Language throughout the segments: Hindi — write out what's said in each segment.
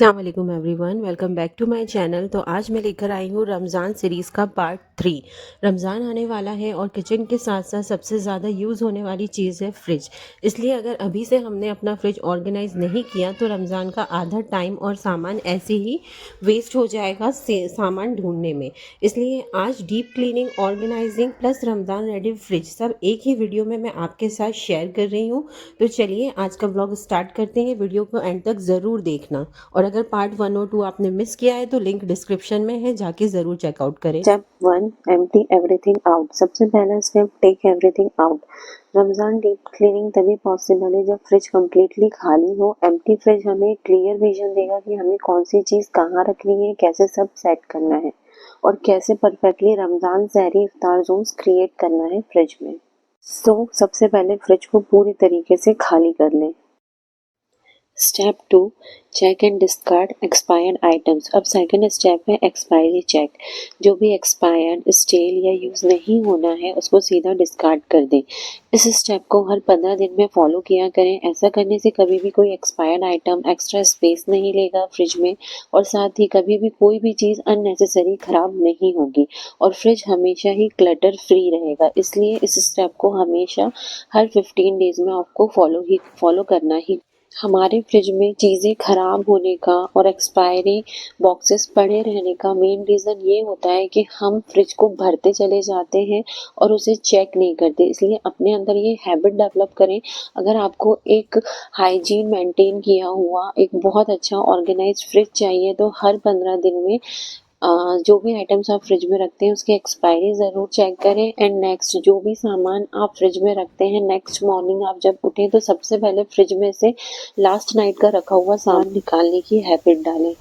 अस्सलाम वालेकुम everyone, welcome back to my channel. तो आज मैं लेकर आई हूँ रमज़ान सीरीज़ का पार्ट 3। रमज़ान आने वाला है और किचन के साथ साथ सबसे ज़्यादा यूज़ होने वाली चीज़ है फ्रिज। इसलिए अगर अभी से हमने अपना फ्रिज ऑर्गेनाइज़ नहीं किया तो रमज़ान का आधा टाइम और सामान ऐसे ही वेस्ट हो जाएगा सामान ढूंढने में। इसलिए आज deep cleaning, organizing plus Ramzan ready fridge सब एक ही वीडियो में मैं आपके साथ शेयर कर रही हूँ। तो चलिए आज का ब्लॉग स्टार्ट करते हैं। वीडियो को एंड तक ज़रूर देखना और अगर पार्ट 1 और 2 आपने मिस किया है तो लिंक डिस्क्रिप्शन में है, जाके ज़रूर चेकआउट करें। Step 1, empty everything out. सबसे पहला step, take everything out. Ramzan deep cleaning तभी पॉसिबल है जब फ्रिज कम्प्लीटली खाली हो। एम्प्टी फ्रिज हमें क्लियर विजन देगा कि हमें कौन सी चीज़ कहाँ रखनी है, कैसे सब सेट करना है और कैसे परफेक्टली रमज़ान सहरी इफ्तार जोन्स क्रिएट करना है फ्रिज में। सबसे पहले फ्रिज को पूरी तरीके से खाली कर लें। Step 2, check and discard expired items. अब सेकंड स्टेप है एक्सपायरी चेक। जो भी एक्सपायर्ड, स्टेल या यूज़ नहीं होना है उसको सीधा डिस्कार्ड कर दें। इस स्टेप को हर 15 दिन में फॉलो किया करें। ऐसा करने से कभी भी कोई एक्सपायर्ड आइटम एक्स्ट्रा स्पेस नहीं लेगा फ्रिज में और साथ ही कभी भी कोई भी चीज़ अननेसेसरी ख़राब नहीं होगी और फ्रिज हमेशा ही क्लटर फ्री रहेगा। इसलिए इस स्टेप को हमेशा हर 15 डेज़ में आपको फॉलो करना ही। हमारे फ्रिज में चीज़ें खराब होने का और एक्सपायरी बॉक्सेस पड़े रहने का मेन रीज़न ये होता है कि हम फ्रिज को भरते चले जाते हैं और उसे चेक नहीं करते। इसलिए अपने अंदर ये हैबिट डेवलप करें। अगर आपको एक हाइजीन मेंटेन किया हुआ एक बहुत अच्छा ऑर्गेनाइज्ड फ्रिज चाहिए तो हर 15 दिन में जो भी आइटम्स आप फ्रिज में रखते हैं उसकी एक्सपायरी ज़रूर चेक करें। एंड नेक्स्ट जो भी सामान आप फ्रिज में रखते हैं नेक्स्ट मॉर्निंग आप जब उठें तो सबसे पहले फ्रिज में से लास्ट नाइट का रखा हुआ सामान निकालने की हैबिट डालें।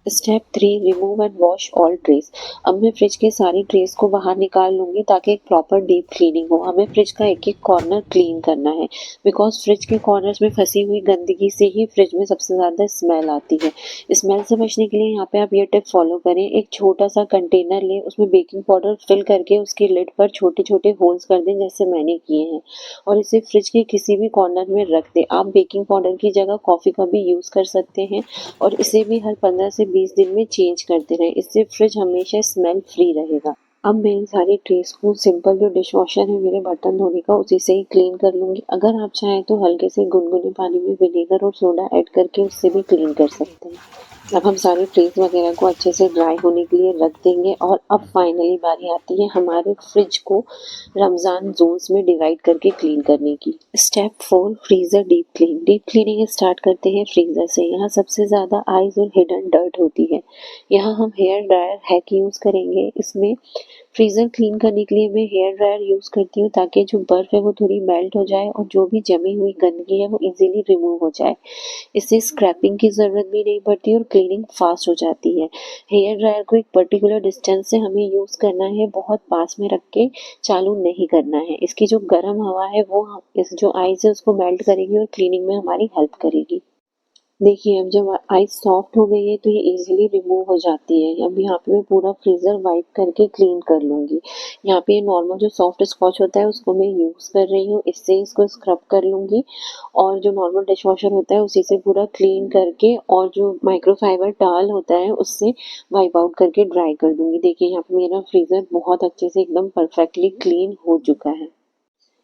Step 3, remove and wash all trace. अब मैं फ्रिज के सारी ट्रेस को बाहर निकाल लूँगी ताकि एक प्रॉपर डीप क्लीनिंग हो। हमें फ्रिज का एक एक कॉर्नर क्लीन करना है बिकॉज फ्रिज के कॉर्नर्स में फंसी हुई गंदगी से ही फ्रिज में सबसे ज़्यादा स्मेल आती है। स्मेल से बचने के लिए यहाँ पे आप ये टिप फॉलो करें। एक छोटा सा कंटेनर लें, उसमें बेकिंग पाउडर फिल करके उसकी लिड पर छोटे छोटे होल्स कर दें जैसे मैंने किए हैं और इसे फ्रिज के किसी भी कॉर्नर में रख दें। आप बेकिंग पाउडर की जगह कॉफ़ी का भी यूज़ कर सकते हैं और इसे भी हर 15 से 20 दिन में चेंज करते रहें। इससे फ्रिज हमेशा स्मेल फ्री रहेगा। अब मैं इन सारी ट्रेस को सिंपल जो डिश वॉशर है मेरे बर्तन धोने का उसी से ही क्लीन कर लूँगी। अगर आप चाहें तो हल्के से गुनगुने पानी में विनेगर और सोडा ऐड करके उससे भी क्लीन कर सकते हैं। अब हम सारी ट्रेस वगैरह को अच्छे से ड्राई होने के लिए रख देंगे और अब फाइनली बारी आती है हमारे फ्रिज को रमज़ान जोन्स में डिवाइड करके क्लीन करने की। Step 4, freezer deep clean. Deep cleaning start करते हैं फ्रीज़र से। यहाँ सबसे ज़्यादा आइस और हिडन डर्ट होती है। यहाँ हम हेयर ड्रायर हैक यूज़ करेंगे। इसमें फ्रीज़र क्लीन करने के लिए मैं हेयर ड्रायर यूज़ करती हूँ ताकि जो बर्फ़ है वो थोड़ी मेल्ट हो जाए और जो भी जमी हुई गंदगी है वो इजीली रिमूव हो जाए। इससे स्क्रैपिंग की ज़रूरत भी नहीं पड़ती और क्लीनिंग फास्ट हो जाती है। हेयर ड्रायर को एक पर्टिकुलर डिस्टेंस से हमें यूज़ करना है, बहुत पास में रख के चालू नहीं करना है। इसकी जो गर्म हवा है वो इस जो आइस है उसको मेल्ट करेगी और क्लीनिंग में हमारी हेल्प करेगी। देखिए अब जब आइस सॉफ्ट हो गई है तो ये इजीली रिमूव हो जाती है। अब यहाँ पे मैं पूरा फ्रीज़र वाइप करके क्लीन कर लूँगी। यहाँ पे नॉर्मल जो सॉफ्ट स्कॉच होता है उसको मैं यूज़ कर रही हूँ, इससे इसको स्क्रब कर लूँगी और जो नॉर्मल डिश वॉशर होता है उसी से पूरा क्लीन करके और जो माइक्रोफाइबर टॉवल होता है उससे वाइप आउट करके ड्राई कर दूँगी। देखिए यहाँ पे मेरा फ्रीज़र बहुत अच्छे से एकदम परफेक्टली क्लीन हो चुका है।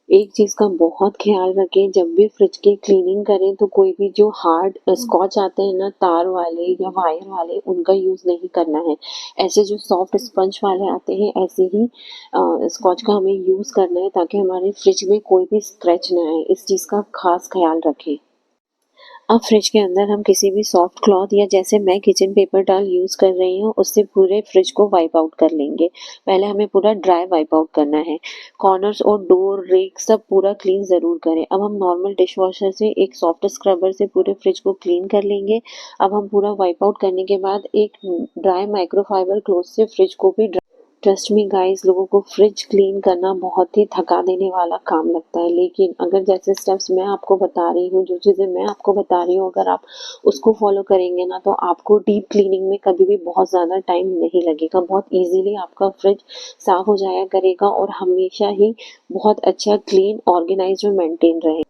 एक चीज़ का बहुत ख्याल रखें, जब भी फ्रिज की क्लीनिंग करें तो कोई भी जो हार्ड स्कॉच आते हैं ना तार वाले या वायर वाले उनका यूज़ नहीं करना है। ऐसे जो सॉफ्ट स्पंज वाले आते हैं ऐसे ही स्कॉच का हमें यूज़ करना है ताकि हमारे फ्रिज में कोई भी स्क्रैच ना आए। इस चीज़ का खास ख्याल रखें। अब फ्रिज के अंदर हम किसी भी सॉफ्ट क्लॉथ या जैसे मैं किचन पेपर टॉवल यूज़ कर रही हूँ उससे पूरे फ्रिज को वाइप आउट कर लेंगे। पहले हमें पूरा ड्राई वाइप आउट करना है। कॉर्नर्स और डोर रेक सब पूरा क्लीन ज़रूर करें। अब हम नॉर्मल डिश वॉशर से एक सॉफ्ट स्क्रबर से पूरे फ्रिज को क्लीन कर लेंगे। अब हम पूरा वाइप आउट करने के बाद एक ड्राई माइक्रोफाइबर क्लॉथ से फ्रिज को भी ट्रस्ट मी गाइस, लोगों को फ्रिज क्लीन करना बहुत ही थका देने वाला काम लगता है, लेकिन अगर जैसे स्टेप्स मैं आपको बता रही हूँ, जो चीज़ें मैं आपको बता रही हूँ, अगर आप उसको फॉलो करेंगे ना तो आपको डीप क्लीनिंग में कभी भी बहुत ज़्यादा टाइम नहीं लगेगा। बहुत इजीली आपका फ्रिज साफ हो जाया करेगा और हमेशा ही बहुत अच्छा क्लीन ऑर्गेनाइज्ड और मेंटेन रहे।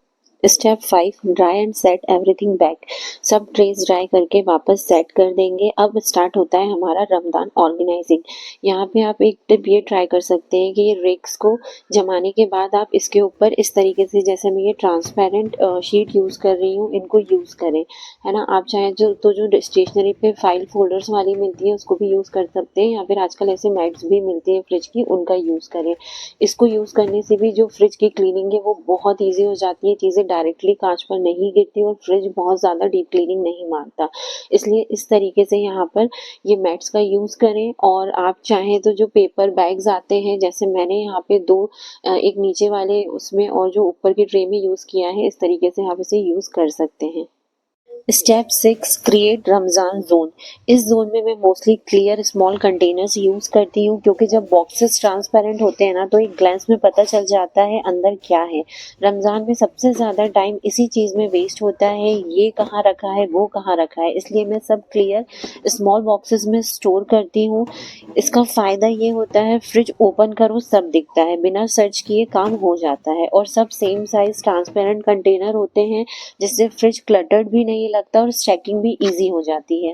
Step 5, dry and set everything back. सब ट्रेस ड्राई करके वापस सेट कर देंगे। अब स्टार्ट होता है हमारा रमदान ऑर्गेनाइजिंग। यहाँ पे आप एक टिप ये ट्राई कर सकते हैं कि ये रिक्स को जमाने के बाद आप इसके ऊपर इस तरीके से, जैसे मैं ये ट्रांसपेरेंट शीट यूज़ कर रही हूँ, इनको यूज़ करें, है ना। आप चाहें जो स्टेशनरी पे फाइल फोल्डर्स वाली मिलती है उसको भी यूज़ कर सकते हैं, या फिर आजकल ऐसे मैट्स भी मिलती है फ्रिज की, उनका यूज़ करें। इसको यूज़ करने से भी जो फ्रिज की क्लीनिंग है वो बहुत ईजी हो जाती है, चीज़ें डायरेक्टली कांच पर नहीं गिरती और फ्रिज बहुत ज़्यादा डीप क्लीनिंग नहीं मारता। इसलिए इस तरीके से यहाँ पर ये मैट्स का यूज़ करें। और आप चाहें तो जो पेपर बैग्स आते हैं, जैसे मैंने यहाँ पे दो एक नीचे वाले उसमें और जो ऊपर की ट्रे में यूज़ किया है, इस तरीके से आप इसे यूज़ कर सकते हैं। Step 6, create Ramzan zone. इस जोन में मैं mostly clear small containers use करती हूँ, क्योंकि जब बॉक्सेस ट्रांसपेरेंट होते हैं ना तो एक ग्लांस में पता चल जाता है अंदर क्या है। रमज़ान में सबसे ज़्यादा टाइम इसी चीज़ में वेस्ट होता है, ये कहाँ रखा है वो कहाँ रखा है, इसलिए मैं सब क्लियर स्मॉल बॉक्सेस में स्टोर करती हूँ। इसका फ़ायदा ये होता है, फ्रिज ओपन करो सब दिखता है, बिना सर्च किए काम हो जाता है, और सब सेम साइज ट्रांसपेरेंट कंटेनर होते हैं, जिससे फ्रिज क्लटर्ड भी नहीं लगता और चेकिंग भी इजी हो जाती है।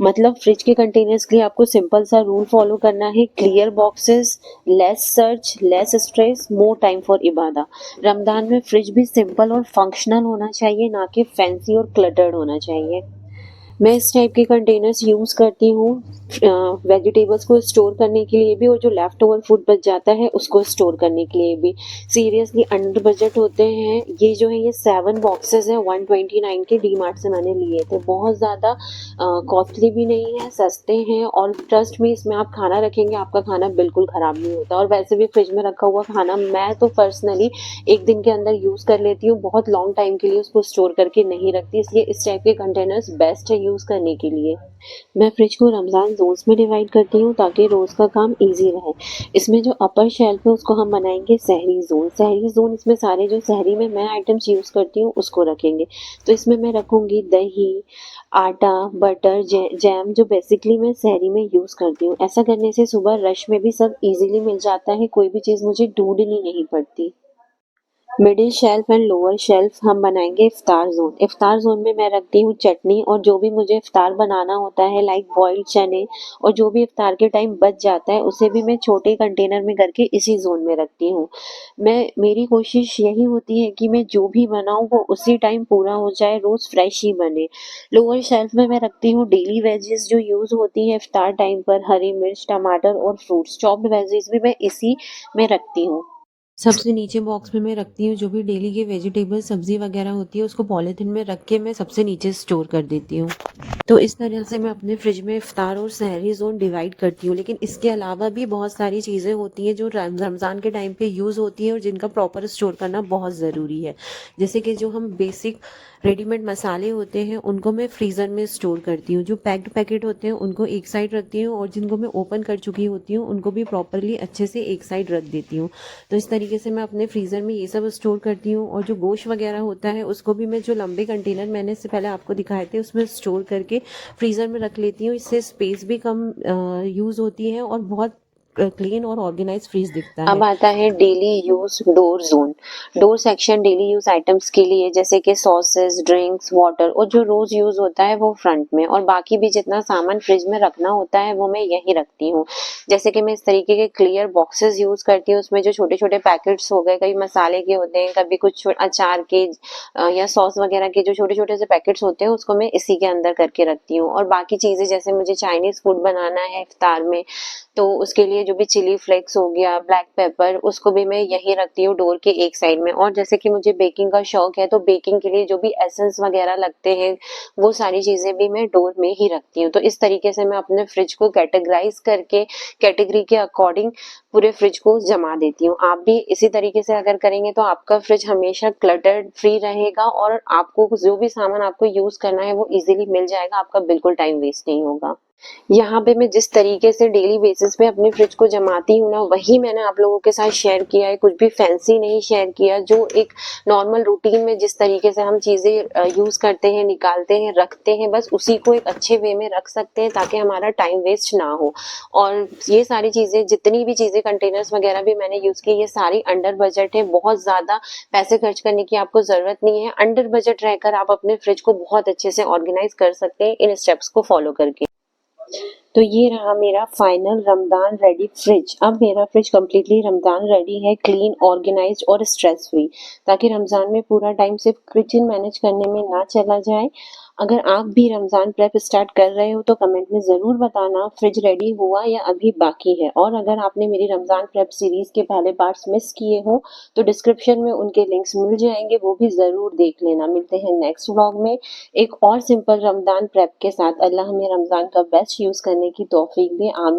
मतलब फ्रिज के कंटेनर्स के लिए आपको सिंपल सा रूल फॉलो करना है, clear boxes, less search, less stress, more time for इबादा। रमजान में फ्रिज भी सिंपल और फंक्शनल होना चाहिए, ना कि फैंसी और क्लटर्ड होना चाहिए। मैं इस टाइप के कंटेनर्स यूज़ करती हूँ वेजिटेबल्स को स्टोर करने के लिए भी, और जो लेफ्ट ओवर फूड बच जाता है उसको स्टोर करने के लिए भी। सीरियसली अंडर बजट होते हैं ये, जो है ये 7 बॉक्सेस हैं 129 के, डी मार्ट से मैंने लिए थे। बहुत ज़्यादा कॉस्टली भी नहीं है, सस्ते हैं, और ट्रस्ट में इसमें आप खाना रखेंगे आपका खाना बिल्कुल ख़राब नहीं होता। और वैसे भी फ्रिज में रखा हुआ खाना मैं तो पर्सनली एक दिन के अंदर यूज़ कर लेती हूँ, बहुत लॉन्ग टाइम के लिए उसको स्टोर करके नहीं रखती, इसलिए इस टाइप के कंटेनर्स बेस्ट है यूज़ करने के लिए। मैं फ्रिज को रमज़ान जोन्स में डिवाइड करती हूँ ताकि रोज़ का काम ईजी रहे। इसमें जो अपर शेल्फ है उसको हम बनाएंगे सहरी जोन। सहरी जोन, इसमें सारे जो सहरी में मैं आइटम्स यूज़ करती हूँ उसको रखेंगे। तो इसमें मैं रखूँगी दही, आटा, बटर, जैम, जो बेसिकली मैं सहरी में यूज़ करती हूँ। ऐसा करने से सुबह रश में भी सब ईजिली मिल जाता है, कोई भी चीज़ मुझे ढूंढनी नहीं पड़ती। Middle shelf and lower shelf हम बनाएंगे इफ्तार जोन। इफ्तार जोन में मैं रखती हूँ चटनी, और जो भी मुझे इफ्तार बनाना होता है लाइक बॉइल्ड चने, और जो भी इफ्तार के टाइम बच जाता है उसे भी मैं छोटे कंटेनर में करके इसी जोन में रखती हूँ। मेरी कोशिश यही होती है कि मैं जो भी बनाऊँ वो उसी टाइम पूरा हो जाए, रोज़ फ्रेश ही बने। लोअर शेल्फ में मैं रखती हूँ डेली वेजेस जो यूज़ होती है इफ्तार टाइम पर, हरी मिर्च, टमाटर और फ्रूट्स। चॉप्ड वेजेस भी मैं इसी में रखती हूँ। सबसे नीचे बॉक्स में मैं रखती हूँ जो भी डेली की वेजिटेबल सब्ज़ी वगैरह होती है, उसको पॉलीथीन में रख के मैं सबसे नीचे स्टोर कर देती हूँ। तो इस तरह से मैं अपने फ्रिज में इफ्तार और सहरी ज़ोन डिवाइड करती हूँ। लेकिन इसके अलावा भी बहुत सारी चीज़ें होती हैं जो रमज़ान के टाइम पे यूज़ होती हैं और जिनका प्रॉपर स्टोर करना बहुत ज़रूरी है। जैसे कि जो हम बेसिक रेडीमेड मसाले होते हैं उनको मैं फ्रीज़र में स्टोर करती हूँ। जो पैक्ड पैकेट होते हैं उनको एक साइड रखती हूँ, और जिनको मैं ओपन कर चुकी होती हूँ उनको भी प्रॉपरली अच्छे से एक साइड रख देती हूँ। तो इस तरीके से मैं अपने फ्रीज़र में ये सब स्टोर करती हूँ। और जो गोश्त वगैरह होता है उसको भी मैं जो लंबे कंटेनर मैंने इससे पहले आपको दिखाए थे उसमें स्टोर करके फ्रीज़र में रख लेती हूँ। इससे स्पेस भी कम यूज़ होती है और बहुत क्लीन और ऑर्गेनाइज फ्रीज दिखता अब है। आता है daily use door zone. Door section daily use items के लिए, जैसे कि सॉसेस, ड्रिंक्स, वाटर, और जो रोज यूज होता है वो फ्रंट में, और बाकी भी जितना सामान फ्रिज में रखना होता है वो मैं यही रखती हूँ। जैसे कि मैं इस तरीके के क्लियर बॉक्सेस यूज करती हूँ, उसमें जो छोटे छोटे पैकेट्स हो गए, कभी मसाले के होते हैं, कभी कुछ अचार के या सॉस वगैरह के जो छोटे छोटे से पैकेट्स होते हैं उसको मैं इसी के अंदर करके रखती हूँ। और बाकी चीजें, जैसे मुझे चाइनीज फूड बनाना है इफ्तार में, तो उसके लिए जो भी चिली फ्लेक्स हो गया, ब्लैक पेपर, उसको भी मैं यही रखती हूँ डोर के एक साइड में। और जैसे कि मुझे बेकिंग का शौक है तो बेकिंग के लिए जो भी एसेंस वगैरह लगते हैं वो सारी चीजें भी मैं डोर में ही रखती हूँ। तो इस तरीके से मैं अपने फ्रिज को कैटेगराइज करके कैटेगरी के अकॉर्डिंग पूरे फ्रिज को जमा देती हूँ। आप भी इसी तरीके से अगर करेंगे तो आपका फ्रिज हमेशा क्लटर्ड फ्री रहेगा, और आपको जो भी सामान आपको यूज करना है वो इजीली मिल जाएगा, आपका बिल्कुल टाइम वेस्ट नहीं होगा। यहाँ पे मैं जिस तरीके से डेली बेसिस पे अपने फ्रिज को जमाती हूँ ना, वही मैंने आप लोगों के साथ शेयर किया है। कुछ भी फैंसी नहीं शेयर किया, जो एक नॉर्मल रूटीन में जिस तरीके से हम चीज़ें यूज़ करते हैं, निकालते हैं, रखते हैं, बस उसी को एक अच्छे वे में रख सकते हैं ताकि हमारा टाइम वेस्ट ना हो। और ये सारी चीज़ें, जितनी भी चीज़ें, कंटेनर्स वगैरह भी मैंने यूज़ की, ये सारी अंडर बजट है। बहुत ज़्यादा पैसे खर्च करने की आपको ज़रूरत नहीं है। अंडर बजट रहकर आप अपने फ्रिज को बहुत अच्छे से ऑर्गेनाइज कर सकते हैं इन स्टेप्स को फॉलो करके। तो ये रहा मेरा फाइनल रमदान रेडी फ्रिज। अब मेरा फ्रिज कम्प्लीटली रमदान रेडी है, क्लीन, ऑर्गेनाइज्ड और स्ट्रेस फ्री, ताकि रमजान में पूरा टाइम सिर्फ किचन मैनेज करने में ना चला जाए। अगर आप भी रमजान प्रेप स्टार्ट कर रहे हो तो कमेंट में ज़रूर बताना फ्रिज रेडी हुआ या अभी बाकी है। और अगर आपने मेरी रमजान प्रेप सीरीज़ के पहले पार्ट्स मिस किए हो तो डिस्क्रिप्शन में उनके लिंक्स मिल जाएंगे, वो भी ज़रूर देख लेना। मिलते हैं नेक्स्ट व्लॉग में एक और सिंपल रमजान प्रेप के साथ। अल्लाह हमें रमजान का बेस्ट यूज़ करने की तौफीक दे। आमीन।